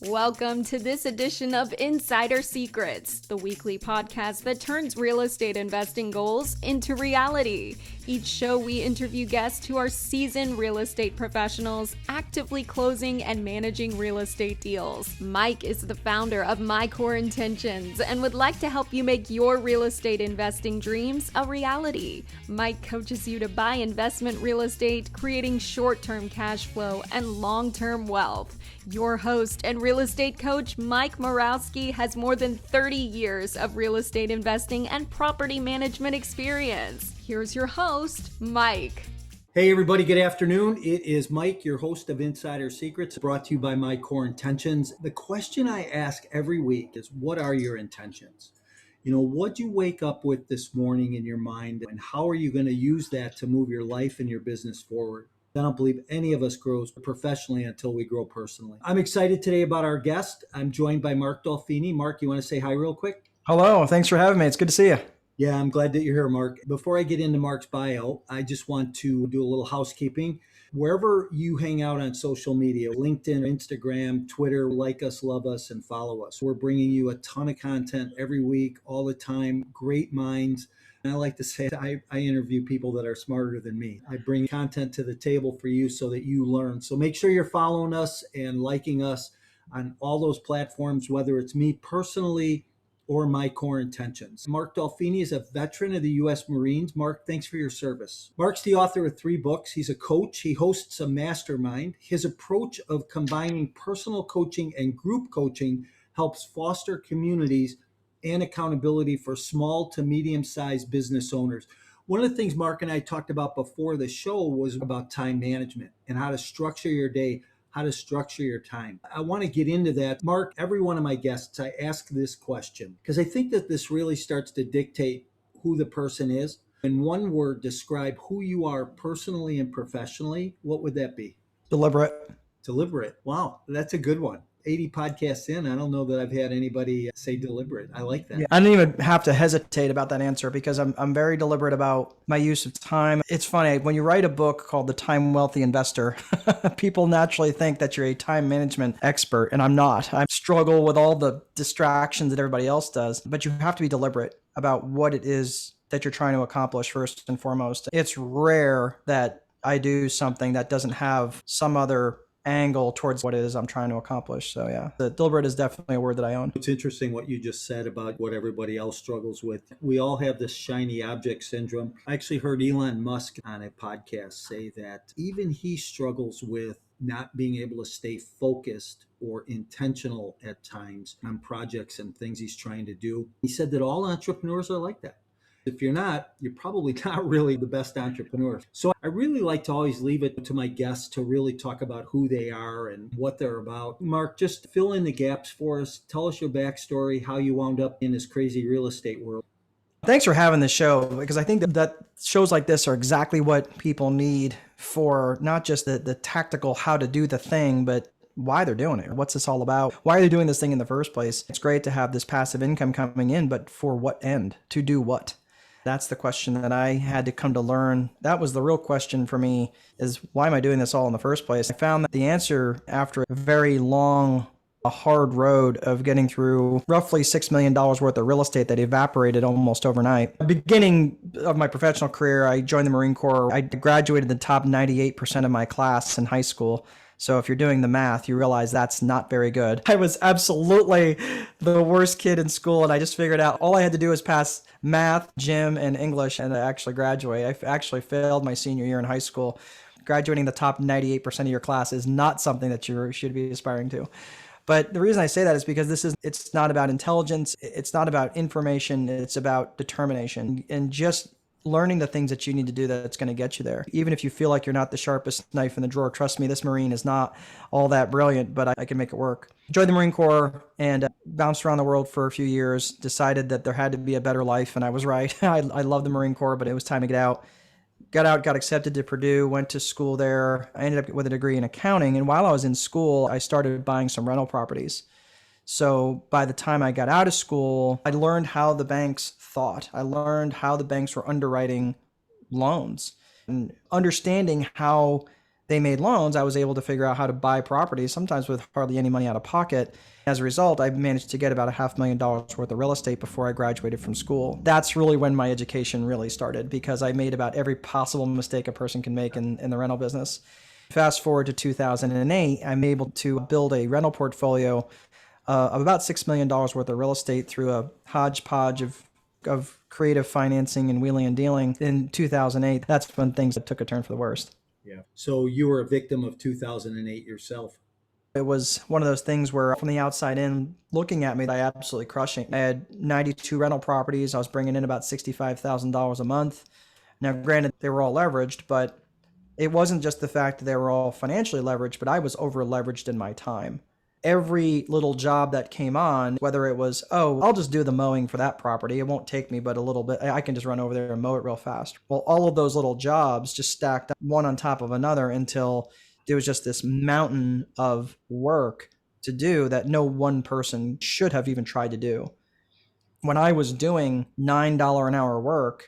Welcome to this edition of Insider Secrets, the weekly podcast that turns real estate investing goals into reality. Each show, we interview guests who are seasoned real estate professionals, actively closing and managing real estate deals. Mike is the founder of My Core Intentions and would like to help you make your real estate investing dreams a reality. Mike coaches you to buy investment real estate, creating short-term cash flow and long-term wealth. Your host and real estate coach, Mike Morawski, has more than 30 years of real estate investing and property management experience. Here's your host, Mike. Hey everybody, good afternoon. It is Mike, your host of Insider Secrets, brought to you by My Core Intentions. The question I ask every week is, what are your intentions? What'd you wake up with this morning in your mind, and how are you going to use that to move your life and your business forward? I don't believe any of us grows professionally until we grow personally. I'm excited today about our guest. I'm joined by Mark Dolfini. Mark, you want to say hi real quick? Hello, thanks for having me. It's good to see you. Yeah, I'm glad that you're here, Mark. Before I get into Mark's bio, I just want to do a little housekeeping. Wherever you hang out on social media, LinkedIn, Instagram, Twitter, like us, love us, and follow us. We're bringing you a ton of content every week, all the time, great minds. And I like to say I interview people that are smarter than me. I bring content to the table for you so that you learn. So make sure you're following us and liking us on all those platforms, whether it's me personally or My Core Intentions. Mark Dolfini is a veteran of the U.S. Marines. Mark, thanks for your service. Mark's the author of 3 books. He's a coach. He hosts a mastermind. His approach of combining personal coaching and group coaching helps foster communities and accountability for small to medium-sized business owners. One of the things Mark and I talked about before the show was about time management and how to structure your day, how to structure your time. I want to get into that. Mark, every one of my guests, I ask this question because I think that this really starts to dictate who the person is. In one word, describe who you are personally and professionally. What would that be? Deliberate. Deliberate. Wow, that's a good one. 80 podcasts in, I don't know that I've had anybody say deliberate. I like that. Yeah, I didn't even have to hesitate about that answer because I'm very deliberate about my use of time. It's funny, when you write a book called The Time Wealthy Investor, people naturally think that you're a time management expert, and I'm not. I struggle with all the distractions that everybody else does, but you have to be deliberate about what it is that you're trying to accomplish first and foremost. It's rare that I do something that doesn't have some other angle towards what it is I'm trying to accomplish. So yeah, the deliberate is definitely a word that I own. It's interesting what you just said about what everybody else struggles with. We all have this shiny object syndrome. I actually heard Elon Musk on a podcast say that even he struggles with not being able to stay focused or intentional at times on projects and things he's trying to do. He said that all entrepreneurs are like that. If you're not, you're probably not really the best entrepreneur. So I really like to always leave it to my guests to really talk about who they are and what they're about. Mark, just fill in the gaps for us. Tell us your backstory, how you wound up in this crazy real estate world. Thanks for having this show, because I think that shows like this are exactly what people need for not just the tactical how to do the thing, but why they're doing it. What's this all about? Why are they doing this thing in the first place? It's great to have this passive income coming in, but for what end? To do what? That's the question that I had to come to learn. That was the real question for me, is why am I doing this all in the first place? I found that the answer after a very long, a hard road of getting through roughly $6 million worth of real estate that evaporated almost overnight. At the beginning of my professional career, I joined the Marine Corps. I graduated the top 98% of my class in high school. So if you're doing the math, you realize that's not very good. I was absolutely the worst kid in school, and I just figured out all I had to do was pass math, gym, and English, and I actually graduate. I actually failed my senior year in high school. Graduating the top 98% of your class is not something that you should be aspiring to. But the reason I say that is because it's not about intelligence, it's not about information, it's about determination and just learning the things that you need to do that's going to get you there. Even if you feel like you're not the sharpest knife in the drawer, trust me, this Marine is not all that brilliant, but I can make it work. Joined the Marine Corps and bounced around the world for a few years, decided that there had to be a better life, and I was right. I love the Marine Corps, but it was time to get out. Got accepted to Purdue, went to school there. I ended up with a degree in accounting, and while I was in school, I started buying some rental properties. So by the time I got out of school, I learned how the banks thought. I learned how the banks were underwriting loans and understanding how they made loans, I was able to figure out how to buy properties, sometimes with hardly any money out of pocket. As a result, I managed to get about $500,000 worth of real estate before I graduated from school. That's really when my education really started, because I made about every possible mistake a person can make in the rental business. Fast forward to 2008, I'm able to build a rental portfolio of about $6 million worth of real estate through a hodgepodge of creative financing and wheeling and dealing. In 2008, that's when things took a turn for the worst. Yeah. So you were a victim of 2008 yourself. It was one of those things where from the outside in, looking at me, I absolutely crushing. I had 92 rental properties. I was bringing in about $65,000 a month. Now, granted, they were all leveraged, but it wasn't just the fact that they were all financially leveraged, but I was over leveraged in my time. Every little job that came on, whether it was, oh, I'll just do the mowing for that property. It won't take me but a little bit. I can just run over there and mow it real fast. Well, all of those little jobs just stacked up one on top of another until there was just this mountain of work to do that no one person should have even tried to do. When I was doing $9 an hour work,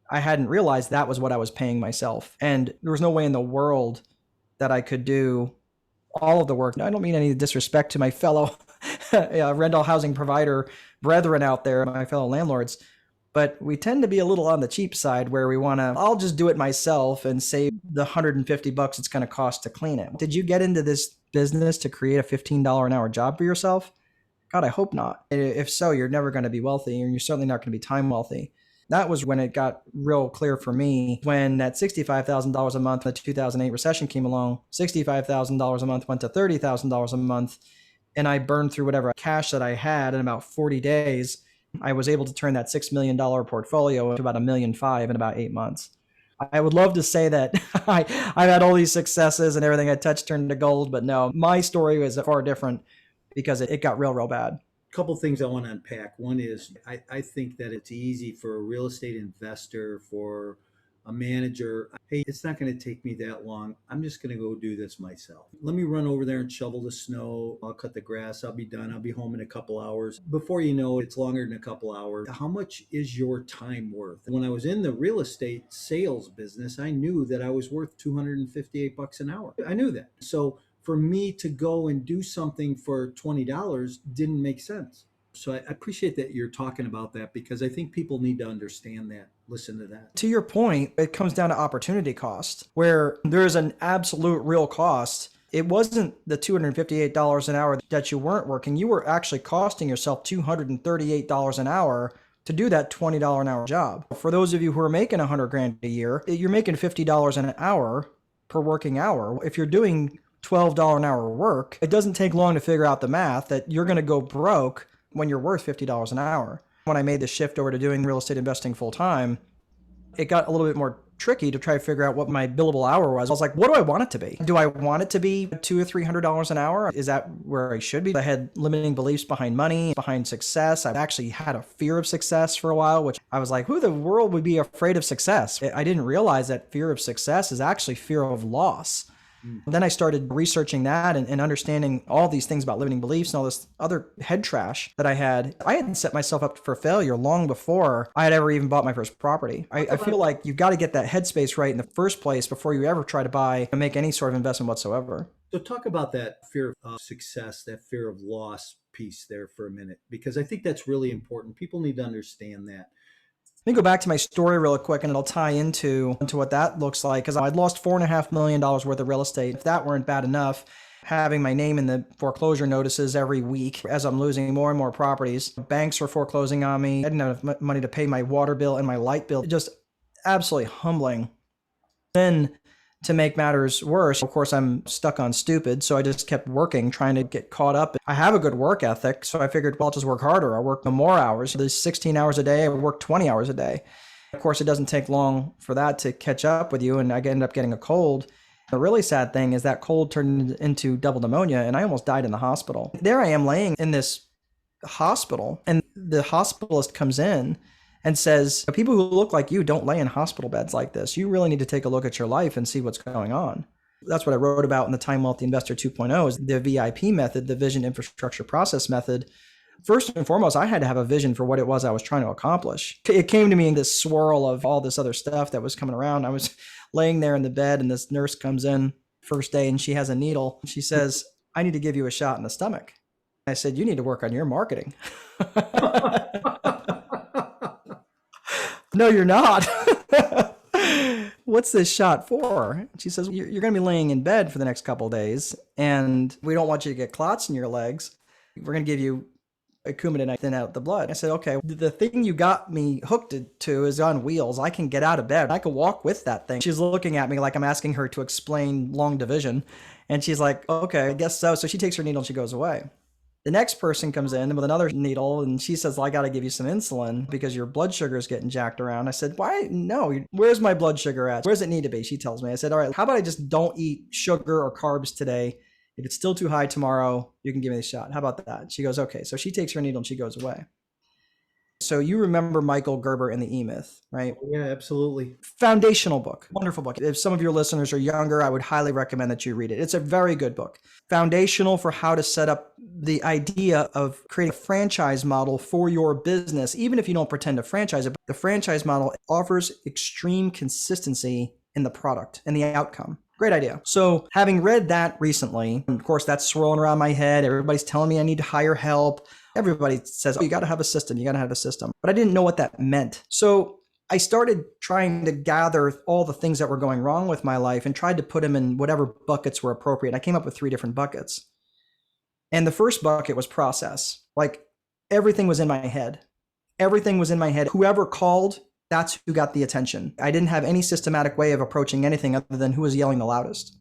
I hadn't realized that was what I was paying myself. And there was no way in the world that I could do all of the work. I don't mean any disrespect to my fellow rental housing provider brethren out there, my fellow landlords, but we tend to be a little on the cheap side where we want to, I'll just do it myself and save the $150 it's going to cost to clean it. Did you get into this business to create a $15 an hour job for yourself? God, I hope not. If so, you're never going to be wealthy, and you're certainly not going to be time wealthy. That was when it got real clear for me, when that $65,000 a month, the 2008 recession came along. $65,000 a month went to $30,000 a month, and I burned through whatever cash that I had in about 40 days. I was able to turn that $6 million portfolio into about $1.5 million in about 8 months. I would love to say that I've had all these successes and everything I touched turned to gold, but no, my story was far different because it got real bad. Couple things I want to unpack. One is I think that it's easy for a real estate investor, for a manager. Hey, it's not going to take me that long. I'm just going to go do this myself. Let me run over there and shovel the snow. I'll cut the grass. I'll be done. I'll be home in a couple hours. Before you know it, it's longer than a couple hours. How much is your time worth? When I was in the real estate sales business, I knew that I was worth $258 an hour. I knew that. So for me to go and do something for $20 didn't make sense. So I appreciate that you're talking about that, because I think people need to understand that, listen to that. To your point, it comes down to opportunity cost, where there's an absolute real cost. It wasn't the $258 an hour that you weren't working. You were actually costing yourself $238 an hour to do that $20 an hour job. For those of you who are making $100,000 a year, you're making $50 an hour per working hour. If you're doing $12 an hour work, it doesn't take long to figure out the math that you're going to go broke when you're worth $50 an hour. When I made the shift over to doing real estate investing full time, it got a little bit more tricky to try to figure out what my billable hour was. I was like, what do I want it to be? Do I want it to be $200 or $300 an hour? Is that where I should be? I had limiting beliefs behind money, behind success. I actually had a fear of success for a while, which I was like, who in the world would be afraid of success? I didn't realize that fear of success is actually fear of loss. Then I started researching that and understanding all these things about limiting beliefs and all this other head trash that I had. I hadn't set myself up for failure long before I had ever even bought my first property. I feel like you've got to get that headspace right in the first place before you ever try to buy and make any sort of investment whatsoever. So talk about that fear of success, that fear of loss piece there for a minute, because I think that's really important. People need to understand that. Let me go back to my story real quick, and it'll tie into what that looks like, because I'd lost $4.5 million worth of real estate. If that weren't bad enough, having my name in the foreclosure notices every week as I'm losing more and more properties. Banks were foreclosing on me. I didn't have enough money to pay my water bill and my light bill. Just absolutely humbling. Then, to make matters worse, of course, I'm stuck on stupid, so I just kept working, trying to get caught up. I have a good work ethic, so I figured, well, I'll just work harder. I'll work more hours. There's 16 hours a day. I would work 20 hours a day. Of course, it doesn't take long for that to catch up with you, and I end up getting a cold. The really sad thing is that cold turned into double pneumonia, and I almost died in the hospital. There I am laying in this hospital, and the hospitalist comes in and says, people who look like you don't lay in hospital beds like this. You really need to take a look at your life and see what's going on. That's what I wrote about in the Time Wealthy Investor 2.0 is the VIP method, the Vision Infrastructure Process method. First and foremost, I had to have a vision for what it was I was trying to accomplish. It came to me in this swirl of all this other stuff that was coming around. I was laying there in the bed and this nurse comes in first day and she has a needle. She says, I need to give you a shot in the stomach. I said, you need to work on your marketing. No, you're not. What's this shot for? She says, you're going to be laying in bed for the next couple of days, and we don't want you to get clots in your legs. We're going to give you a Coumadin to thin out the blood. I said, okay, the thing you got me hooked to is on wheels. I can get out of bed. I can walk with that thing. She's looking at me like I'm asking her to explain long division. And she's like, okay, I guess so. So she takes her needle and she goes away. The next person comes in with another needle and she says, well, I got to give you some insulin because your blood sugar is getting jacked around. I said, why? No, where's my blood sugar at? Where does it need to be? She tells me. I said, all right, how about I just don't eat sugar or carbs today? If it's still too high tomorrow, you can give me a shot. How about that? She goes, okay. So she takes her needle and she goes away. So you remember Michael Gerber in the E-Myth, right? Yeah, absolutely. Foundational book, wonderful book. If some of your listeners are younger, I would highly recommend that you read it. It's a very good book. Foundational for how to set up the idea of creating a franchise model for your business, even if you don't pretend to franchise it. But the franchise model offers extreme consistency in the product and the outcome. Great idea. So having read that recently, of course, that's swirling around my head. Everybody's telling me I need to hire help. Everybody says, oh, you got to have a system. You got to have a system. But I didn't know what that meant. So I started trying to gather all the things that were going wrong with my life and tried to put them in whatever buckets were appropriate. I came up with 3 different buckets. And the first bucket was process. Like everything was in my head. Everything was in my head. Whoever called, that's who got the attention. I didn't have any systematic way of approaching anything other than who was yelling the loudest.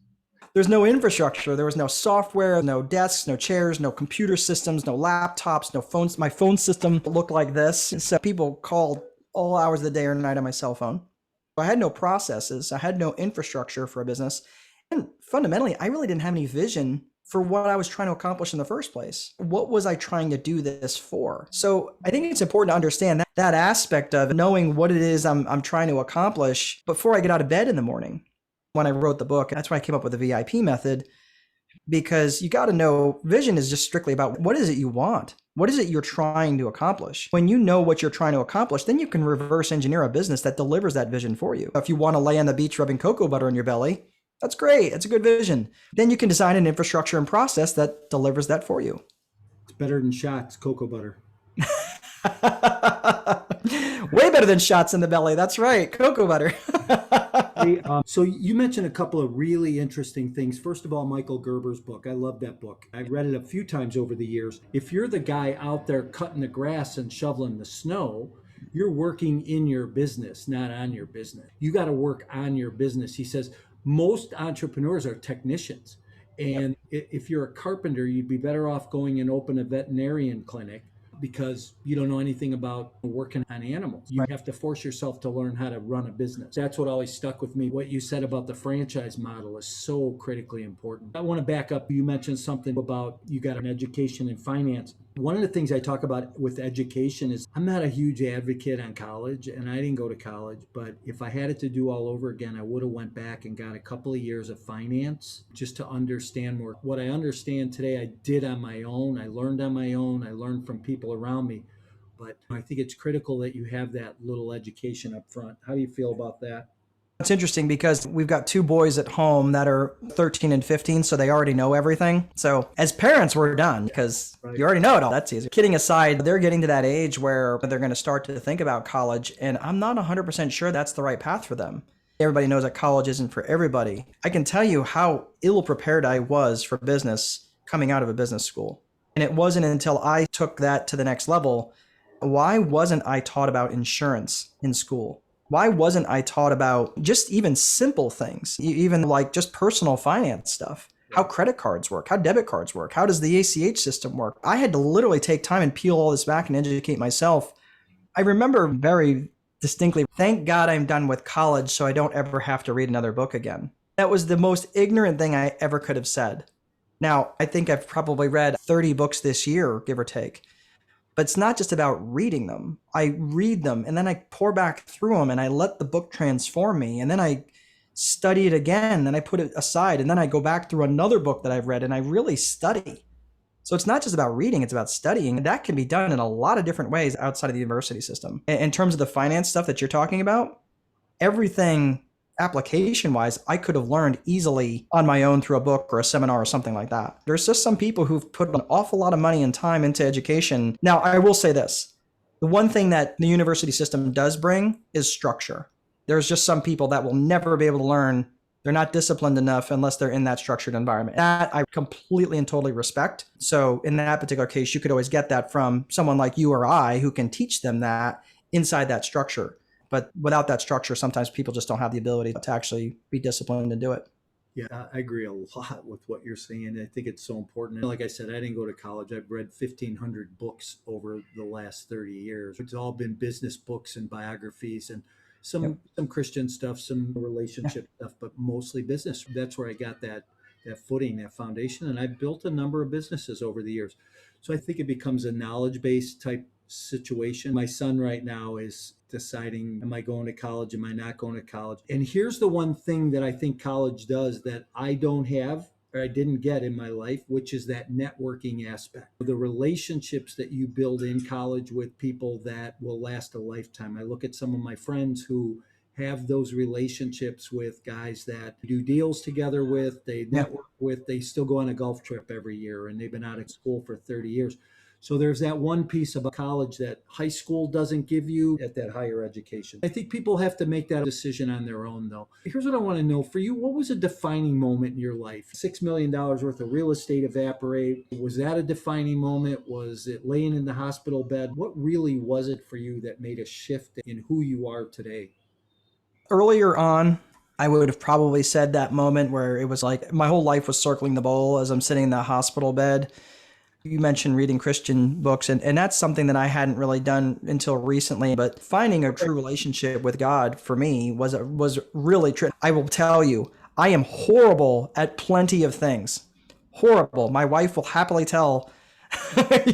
There's no infrastructure. There was no software, no desks, no chairs, no computer systems, no laptops, no phones. My phone system looked like this. So people called all hours of the day or night on my cell phone. I had no processes. I had no infrastructure for a business. And fundamentally, I really didn't have any vision for what I was trying to accomplish in the first place. What was I trying to do this for? So I think it's important to understand that aspect of knowing what it is I'm trying to accomplish before I get out of bed in the morning. When I wrote the book, that's when I came up with the VIP method, because you got to know vision is just strictly about what is it you want? What is it you're trying to accomplish? When you know what you're trying to accomplish, then you can reverse engineer a business that delivers that vision for you. If you want to lay on the beach rubbing cocoa butter on your belly, that's great. It's a good vision. Then you can design an infrastructure and process that delivers that for you. It's better than shots, cocoa butter. Way better than shots in the belly. That's right. Cocoa butter. Hey, so you mentioned a couple of really interesting things. First of all, Michael Gerber's book. I love that book. I've read it a few times over the years. If you're the guy out there cutting the grass and shoveling the snow, you're working in your business, not on your business. You got to work on your business. He says most entrepreneurs are technicians. And if you're a carpenter, you'd be better off going and open a veterinarian clinic because you don't know anything about working on animals. You have to force yourself to learn how to run a business. That's what always stuck with me. What you said about the franchise model is so critically important. I want to back up. You mentioned something about you got an education in finance. One of the things I talk about with education is I'm not a huge advocate on college, and I didn't go to college, but if I had it to do all over again, I would have went back and got a couple of years of finance just to understand more. What I understand today, I did on my own. I learned on my own. I learned from people around me. But I think it's critical that you have that little education up front. How do you feel about that? It's interesting because we've got 2 boys at home that are 13 and 15, so they already know everything. So as parents, we're done because you already know it all. That's easy. Kidding aside, they're getting to that age where they're going to start to think about college, and I'm not 100% sure that's the right path for them. Everybody knows that college isn't for everybody. I can tell you how ill-prepared I was for business coming out of a business school. And it wasn't until I took that to the next level. Why wasn't I taught about insurance in school? Why wasn't I taught about just even simple things, even like just personal finance stuff, how credit cards work, how debit cards work, how does the ACH system work? I had to literally take time and peel all this back and educate myself. I remember very distinctly, thank God I'm done with college so I don't ever have to read another book again. That was the most ignorant thing I ever could have said. Now, I think I've probably read 30 books this year, give or take. But it's not just about reading them. I read them and then I pour back through them and I let the book transform me. And then I study it again and I put it aside. And then I go back through another book that I've read and I really study. So it's not just about reading, it's about studying. That can be done in a lot of different ways outside of the university system. In terms of the finance stuff that you're talking about, everything application wise, I could have learned easily on my own through a book or a seminar or something like that. There's just some people who've put an awful lot of money and time into education. Now, I will say this. The one thing that the university system does bring is structure. There's just some people that will never be able to learn. They're not disciplined enough unless they're in that structured environment. That I completely and totally respect. So in that particular case, you could always get that from someone like you or I who can teach them that inside that structure. But without that structure, sometimes people just don't have the ability to actually be disciplined and do it. Yeah, I agree a lot with what you're saying. I think it's so important. And like I said, I didn't go to college. I've read 1,500 books over the last 30 years. It's all been business books and biographies and some Christian stuff, some relationship stuff, but mostly business. That's where I got that footing, that foundation. And I built a number of businesses over the years. So I think it becomes a knowledge-based type situation. My son right now is deciding, am I going to college? Am I not going to college? And here's the one thing that I think college does that I don't have or I didn't get in my life, which is that networking aspect. The relationships that you build in college with people that will last a lifetime. I look at some of my friends who have those relationships with guys that do deals together with, they network with, they still go on a golf trip every year, and they've been out of school for 30 years. So there's that one piece about college that high school doesn't give you at that higher education. I think people have to make that decision on their own, though. Here's what I want to know for you. What was a defining moment in your life? $6 million worth of real estate evaporate. Was that a defining moment? Was it laying in the hospital bed? What really was it for you that made a shift in who you are today? Earlier on, I would have probably said that moment where it was like my whole life was circling the bowl as I'm sitting in the hospital bed. You mentioned reading Christian books, and that's something that I hadn't really done until recently. But finding a true relationship with God for me was really true. I will tell you, I am horrible at plenty of things. Horrible. My wife will happily tell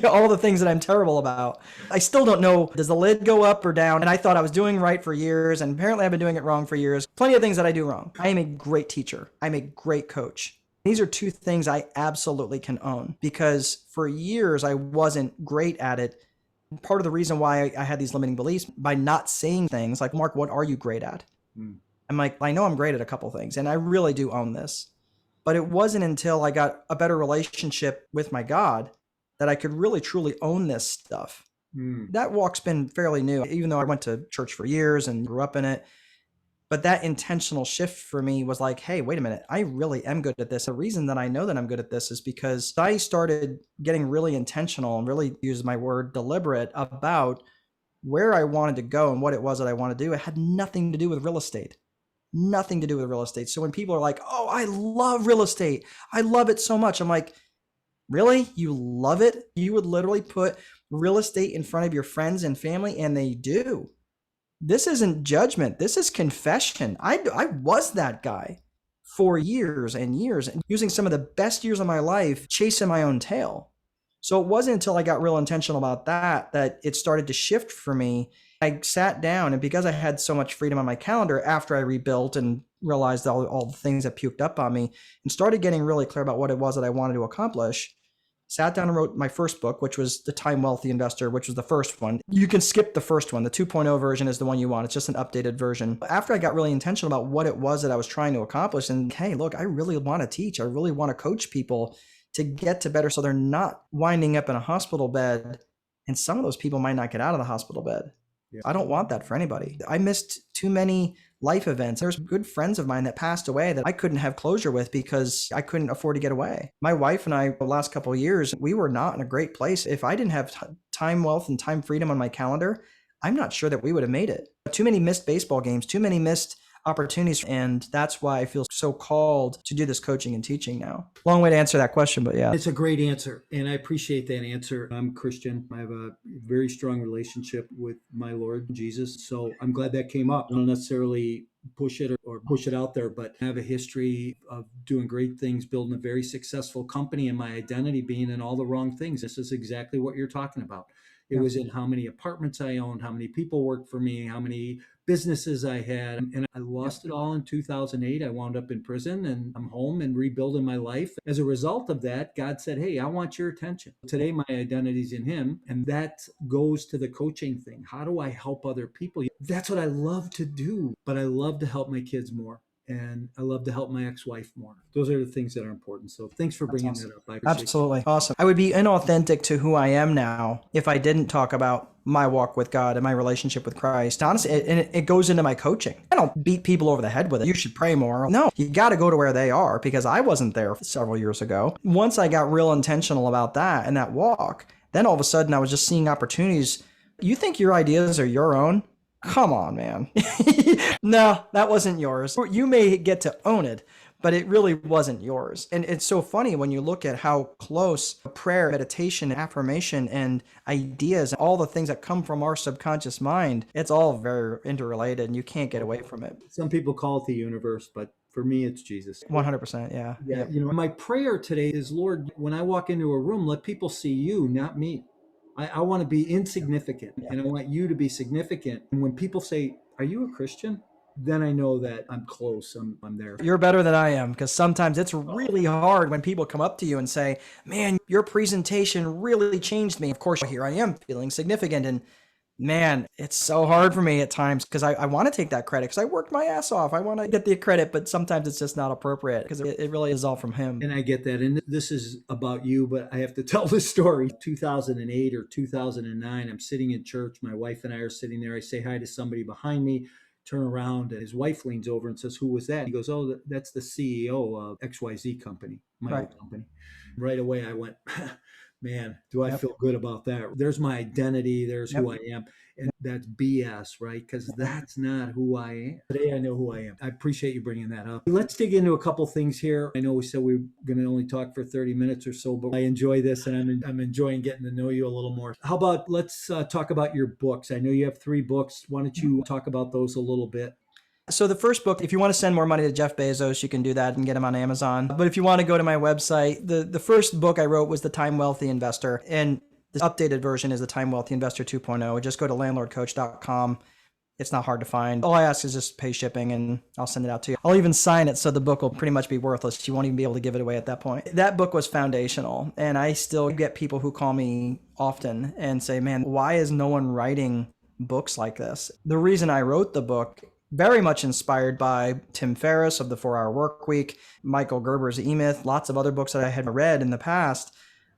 all the things that I'm terrible about. I still don't know, does the lid go up or down? And I thought I was doing right for years, and apparently I've been doing it wrong for years. Plenty of things that I do wrong. I am a great teacher. I'm a great coach. These are two things I absolutely can own because for years I wasn't great at it. Part of the reason why I had these limiting beliefs by not saying things like, Mark, what are you great at? I'm like, I know I'm great at a couple things and I really do own this. But it wasn't until I got a better relationship with my God that I could really truly own this stuff. That walk's been fairly new, even though I went to church for years and grew up in it. But that intentional shift for me was like, hey, wait a minute, I really am good at this. The reason that I know that I'm good at this is because I started getting really intentional and really use my word deliberate about where I wanted to go and what it was that I wanted to do. It had nothing to do with real estate. Nothing to do with real estate. So when people are like, oh, I love real estate, I love it so much. I'm like, really? You love it? You would literally put real estate in front of your friends and family, and they do. This isn't judgment. This is confession. I was that guy for years and years, and using some of the best years of my life chasing my own tail. So it wasn't until I got real intentional about that it started to shift for me. I sat down, and because I had so much freedom on my calendar after I rebuilt and realized all the things that puked up on me and started getting really clear about what it was that I wanted to accomplish, sat down and wrote my first book, which was The Time Wealthy Investor, which was the first one. You can skip the first one. The 2.0 version is the one you want. It's just an updated version. After I got really intentional about what it was that I was trying to accomplish, and hey, look, I really want to teach. I really want to coach people to get to better so they're not winding up in a hospital bed. And some of those people might not get out of the hospital bed. I don't want that for anybody. I missed too many life events. There's good friends of mine that passed away that I couldn't have closure with because I couldn't afford to get away. My wife and I, the last couple of years, we were not in a great place. If I didn't have time, wealth, and time freedom on my calendar, I'm not sure that we would have made it. Too many missed baseball games, too many missed opportunities. And that's why I feel so called to do this coaching and teaching now. Long way to answer that question, but yeah. It's a great answer. And I appreciate that answer. I'm Christian. I have a very strong relationship with my Lord Jesus. So I'm glad that came up. I don't necessarily push it or push it out there, but I have a history of doing great things, building a very successful company, and my identity being in all the wrong things. This is exactly what you're talking about. It was in how many apartments I owned, how many people worked for me, how many businesses I had. And I lost it all in 2008. I wound up in prison and I'm home and rebuilding my life. As a result of that, God said, hey, I want your attention. Today, my identity's in him. And that goes to the coaching thing. How do I help other people? That's what I love to do, but I love to help my kids more. And I love to help my ex-wife more. Those are the things that are important. So thanks for bringing that up. I appreciate Absolutely. it. Awesome. I would be inauthentic to who I am now if I didn't talk about my walk with God and my relationship with Christ. Honestly, it goes into my coaching. I don't beat people over the head with it. You should pray more. No, you got to go to where they are, because I wasn't there several years ago. Once I got real intentional about that and that walk, then all of a sudden I was just seeing opportunities. You think your ideas are your own? Come on, man. No, that wasn't yours. You may get to own it, but it really wasn't yours. And it's so funny when you look at how close prayer, meditation, affirmation, and ideas, all the things that come from our subconscious mind, it's all very interrelated and you can't get away from it. Some people call it the universe, but for me, it's Jesus. 100%. Yeah. Yeah. Yep. My prayer today is, Lord, when I walk into a room, let people see you, not me. I want to be insignificant and I want you to be significant. And when people say, are you a Christian? Then I know that I'm close. I'm there. You're better than I am, because sometimes it's really hard when people come up to you and say, man, your presentation really changed me. Of course, here I am feeling significant. And man, it's so hard for me at times, because I want to take that credit because I worked my ass off. I want to get the credit, but sometimes it's just not appropriate because it really is all from him. And I get that. And this is about you, but I have to tell this story. 2008 or 2009, I'm sitting in church. My wife and I are sitting there. I say hi to somebody behind me, turn around, and his wife leans over and says, who was that? He goes, oh, that's the CEO of XYZ company, my old company. Right away, I went, man, do I feel good about that? There's my identity. There's who I am. And that's BS, right? Because that's not who I am. Today, I know who I am. I appreciate you bringing that up. Let's dig into a couple things here. I know we said we were going to only talk for 30 minutes or so, but I enjoy this and I'm enjoying getting to know you a little more. How about let's talk about your books. I know you have 3 books. Why don't you talk about those a little bit? So the first book, if you want to send more money to Jeff Bezos, you can do that and get him on Amazon. But if you want to go to my website, the first book I wrote was The Time Wealthy Investor. And the updated version is The Time Wealthy Investor 2.0. Just go to landlordcoach.com. It's not hard to find. All I ask is just pay shipping and I'll send it out to you. I'll even sign it so the book will pretty much be worthless. You won't even be able to give it away at that point. That book was foundational. And I still get people who call me often and say, man, why is no one writing books like this? The reason I wrote the book, very much inspired by Tim Ferriss of the 4-Hour Work Week, Michael Gerber's E-Myth, lots of other books that I had read in the past.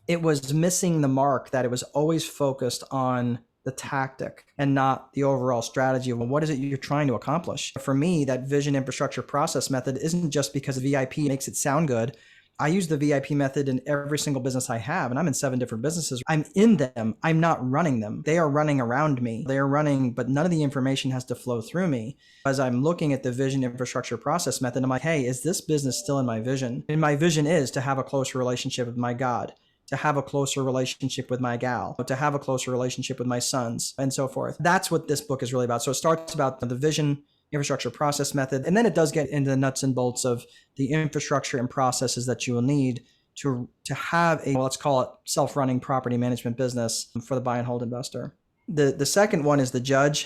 It was missing the mark that it was always focused on the tactic and not the overall strategy of what is it you're trying to accomplish. For me, that vision, infrastructure, process method isn't just because VIP makes it sound good. I use the VIP method in every single business I have, and I'm in 7 different businesses. I'm in them. I'm not running them. They are running around me. They are running, but none of the information has to flow through me. As I'm looking at the vision, infrastructure, process method, I'm like, hey, is this business still in my vision? And my vision is to have a closer relationship with my God, to have a closer relationship with my gal, to have a closer relationship with my sons, and so forth. That's what this book is really about. So it starts about the vision, infrastructure, process method, and then it does get into the nuts and bolts of the infrastructure and processes that you will need to have a, let's call it, self-running property management business for the buy and hold investor. The second one is The Judge.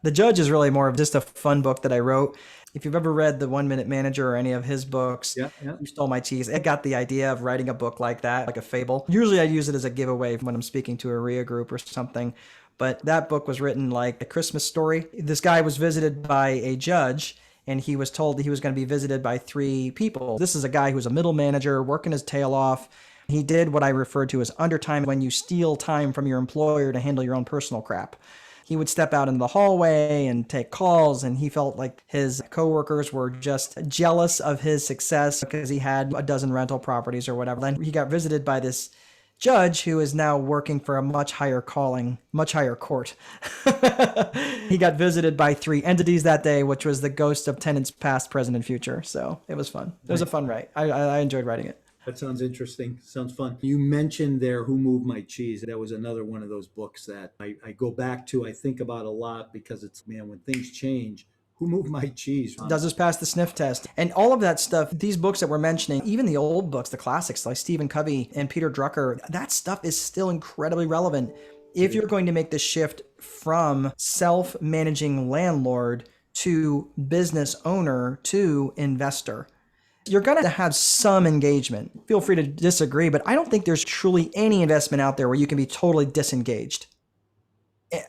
The Judge is really more of just a fun book that I wrote. If you've ever read The 1 Minute Manager or any of his books, You stole my cheese. I got the idea of writing a book like that, like a fable. Usually I use it as a giveaway when I'm speaking to a RIA group or something. But that book was written like a Christmas story. This guy was visited by a judge, and he was told that he was going to be visited by 3 people. This is a guy who's a middle manager working his tail off. He did what I refer to as undertime, when you steal time from your employer to handle your own personal crap. He would step out into the hallway and take calls, and he felt like his coworkers were just jealous of his success because he had a dozen rental properties or whatever. Then he got visited by this judge who is now working for a much higher calling, much higher court. He got visited by 3 entities that day, which was the ghost of tenants past, present, and future. So it was fun. It was a fun write. I enjoyed writing it. That sounds interesting. Sounds fun. You mentioned there Who Moved My Cheese. That was another one of those books that I go back to, I think about a lot, because it's, man, when things change, who moved my cheese? Does this pass the sniff test? And all of that stuff, these books that we're mentioning, even the old books, the classics like Stephen Covey and Peter Drucker, that stuff is still incredibly relevant. If you're going to make the shift from self-managing landlord to business owner to investor. You're going to have some engagement. Feel free to disagree, but I don't think there's truly any investment out there where you can be totally disengaged.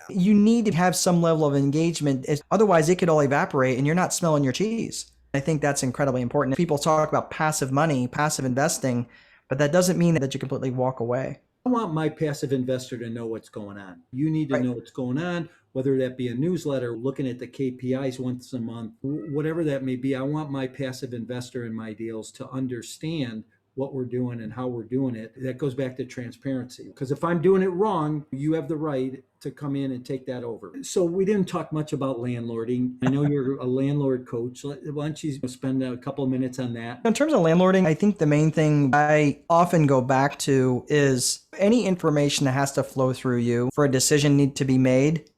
You need to have some level of engagement. Otherwise, it could all evaporate and you're not smelling your cheese. I think that's incredibly important. People talk about passive money, passive investing, but that doesn't mean that you completely walk away. I want my passive investor to know what's going on. You need to know what's going on, whether that be a newsletter, looking at the KPIs once a month, whatever that may be. I want my passive investor in my deals to understand what we're doing and how we're doing it. That goes back to transparency. Because if I'm doing it wrong, you have the right to come in and take that over. So we didn't talk much about landlording. I know you're a landlord coach. Why don't you spend a couple of minutes on that? In terms of landlording, I think the main thing I often go back to is any information that has to flow through you for a decision need to be made.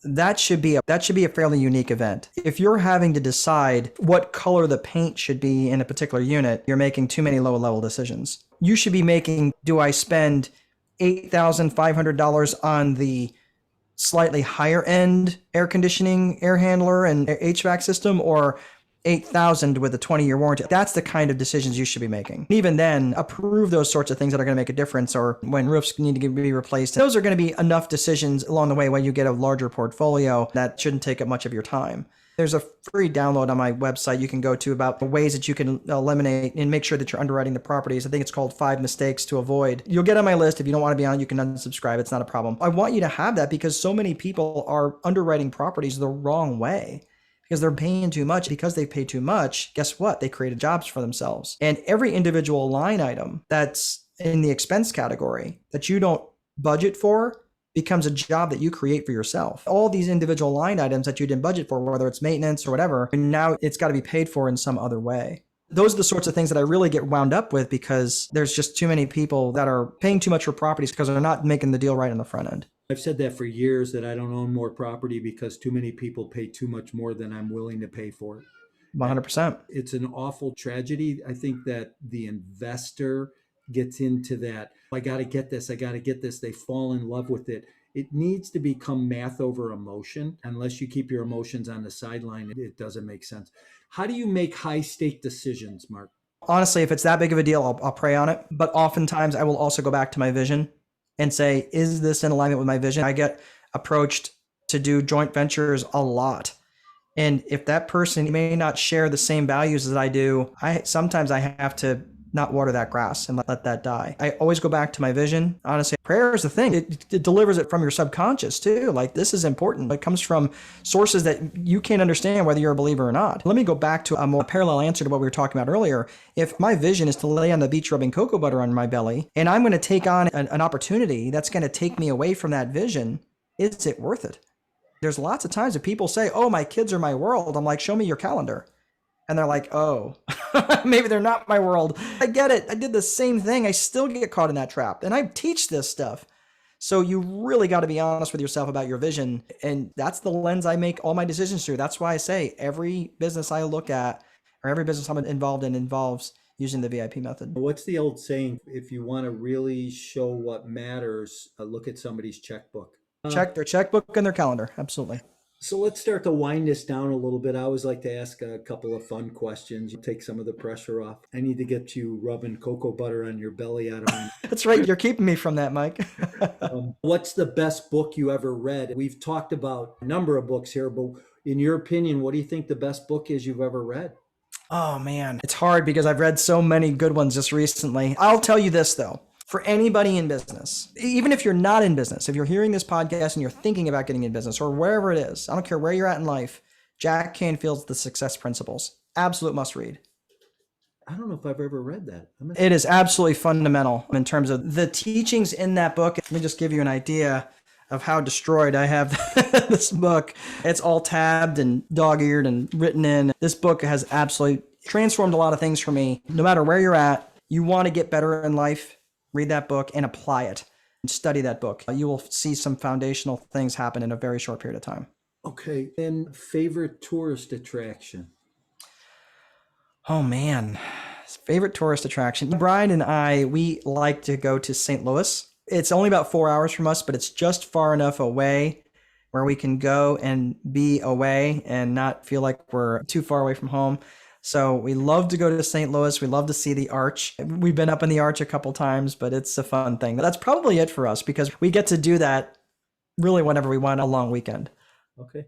That should be a fairly unique event. If you're having to decide what color the paint should be in a particular unit, you're making too many low-level decisions. You should be making, do I spend $8,500 on the slightly higher end air conditioning, air handler, and HVAC system, or $8,000 with a 20-year warranty? That's the kind of decisions you should be making. Even then, approve those sorts of things that are going to make a difference, or when roofs need to be replaced. Those are going to be enough decisions along the way when you get a larger portfolio that shouldn't take up much of your time. There's a free download on my website you can go to about the ways that you can eliminate and make sure that you're underwriting the properties. I think it's called 5 Mistakes to Avoid. You'll get on my list. If you don't want to be on, you can unsubscribe. It's not a problem. I want you to have that because so many people are underwriting properties the wrong way because they're paying too much. Because they pay too much, guess what? They created jobs for themselves. And every individual line item that's in the expense category that you don't budget for becomes a job that you create for yourself. All these individual line items that you didn't budget for, whether it's maintenance or whatever, and now it's got to be paid for in some other way. Those are the sorts of things that I really get wound up with because there's just too many people that are paying too much for properties because they're not making the deal right on the front end. I've said that for years, that I don't own more property because too many people pay too much more than I'm willing to pay for it. 100%. It's an awful tragedy. I think that the investor gets into that, I got to get this, I got to get this. They fall in love with it. It needs to become math over emotion. Unless you keep your emotions on the sideline, it doesn't make sense. How do you make high stake decisions, Mark? Honestly, if it's that big of a deal, I'll pray on it. But oftentimes I will also go back to my vision and say, is this in alignment with my vision? I get approached to do joint ventures a lot. And if that person may not share the same values as I do, sometimes I have to not water that grass and let that die. I always go back to my vision. Honestly, prayer is the thing. It delivers it from your subconscious too. Like, this is important. It comes from sources that you can't understand whether you're a believer or not. Let me go back to a more parallel answer to what we were talking about earlier. If my vision is to lay on the beach rubbing cocoa butter on my belly, and I'm going to take on an opportunity that's going to take me away from that vision, is it worth it? There's lots of times that people say, oh, my kids are my world. I'm like, show me your calendar. And they're like, oh, maybe they're not my world. I get it. I did the same thing. I still get caught in that trap. And I teach this stuff. So you really got to be honest with yourself about your vision. And that's the lens I make all my decisions through. That's why I say every business I look at, or every business I'm involved in, involves using the VIP method. What's the old saying? If you want to really show what matters, look at somebody's checkbook. Check their checkbook and their calendar. Absolutely. So let's start to wind this down a little bit. I always like to ask a couple of fun questions. You take some of the pressure off. I need to get you rubbing cocoa butter on your belly. I don't. That's right. You're keeping me from that, Mike. What's the best book you ever read? We've talked about a number of books here, but in your opinion, what do you think the best book is you've ever read? Oh, man. It's hard because I've read so many good ones just recently. I'll tell you this, though. For anybody in business, even if you're not in business, if you're hearing this podcast and you're thinking about getting in business or wherever it is, I don't care where you're at in life, Jack Canfield's The Success Principles. Absolute must read. I don't know if I've ever read that. It is absolutely fundamental in terms of the teachings in that book. Let me just give you an idea of how destroyed I have this book. It's all tabbed and dog-eared and written in. This book has absolutely transformed a lot of things for me. No matter where you're at, you want to get better in life, read that book and apply it and study that book. You will see some foundational things happen in a very short period of time. Okay. And favorite tourist attraction? Oh, man. Favorite tourist attraction. Brian and I, we like to go to St. Louis. It's only about 4 hours from us, but it's just far enough away where we can go and be away and not feel like we're too far away from home. So we love to go to St. Louis. We love to see the Arch. We've been up in the Arch a couple times, but it's a fun thing. That's probably it for us because we get to do that really whenever we want a long weekend. Okay.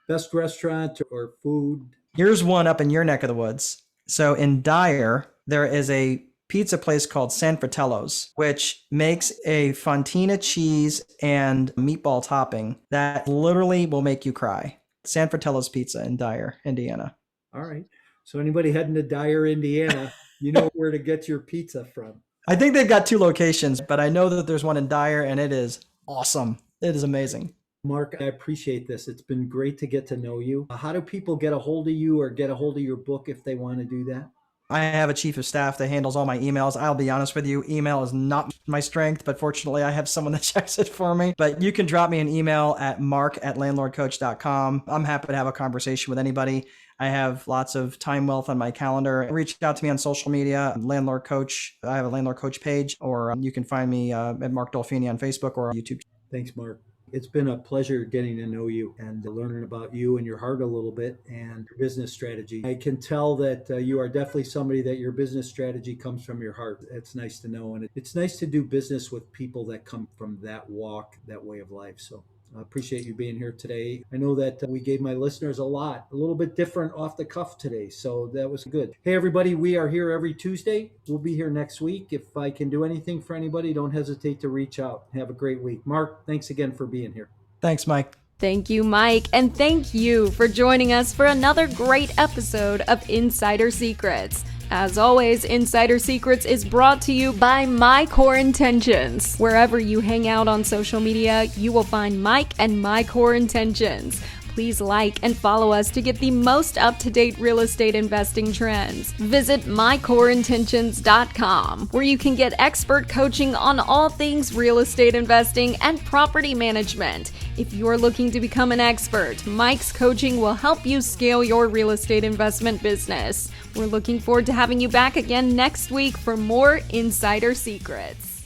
Best restaurant or food? Here's one up in your neck of the woods. So in Dyer, there is a pizza place called San Fratello's, which makes a fontina cheese and meatball topping that literally will make you cry. San Fratello's Pizza in Dyer, Indiana. All right. So anybody heading to Dyer, Indiana, you know where to get your pizza from. I think they've got 2 locations, but I know that there's one in Dyer, and it is awesome. It is amazing. Mark, I appreciate this. It's been great to get to know you. How do people get a hold of you or get a hold of your book if they want to do that? I have a chief of staff that handles all my emails. I'll be honest with you, email is not my strength, but fortunately I have someone that checks it for me. But you can drop me an email at mark@landlordcoach.com. I'm happy to have a conversation with anybody. I have lots of time wealth on my calendar. Reach out to me on social media, Landlord Coach. I have a Landlord Coach page, or you can find me at Mark Dolfini on Facebook or YouTube. Thanks, Mark. It's been a pleasure getting to know you and learning about you and your heart a little bit and your business strategy. I can tell that you are definitely somebody that your business strategy comes from your heart. It's nice to know. And it's nice to do business with people that come from that walk, that way of life. So I appreciate you being here today. I know that we gave my listeners a little bit different off the cuff today. So that was good. Hey, everybody, we are here every Tuesday. We'll be here next week. If I can do anything for anybody, don't hesitate to reach out. Have a great week. Mark, thanks again for being here. Thanks, Mike. Thank you, Mike, and thank you for joining us for another great episode of Insider Secrets. As always, Insider Secrets is brought to you by My Core Intentions. Wherever you hang out on social media, you will find Mike and My Core Intentions. Please like and follow us to get the most up-to-date real estate investing trends. Visit mycoreintentions.com, where you can get expert coaching on all things real estate investing and property management. If you're looking to become an expert, Mike's coaching will help you scale your real estate investment business. We're looking forward to having you back again next week for more Insider Secrets.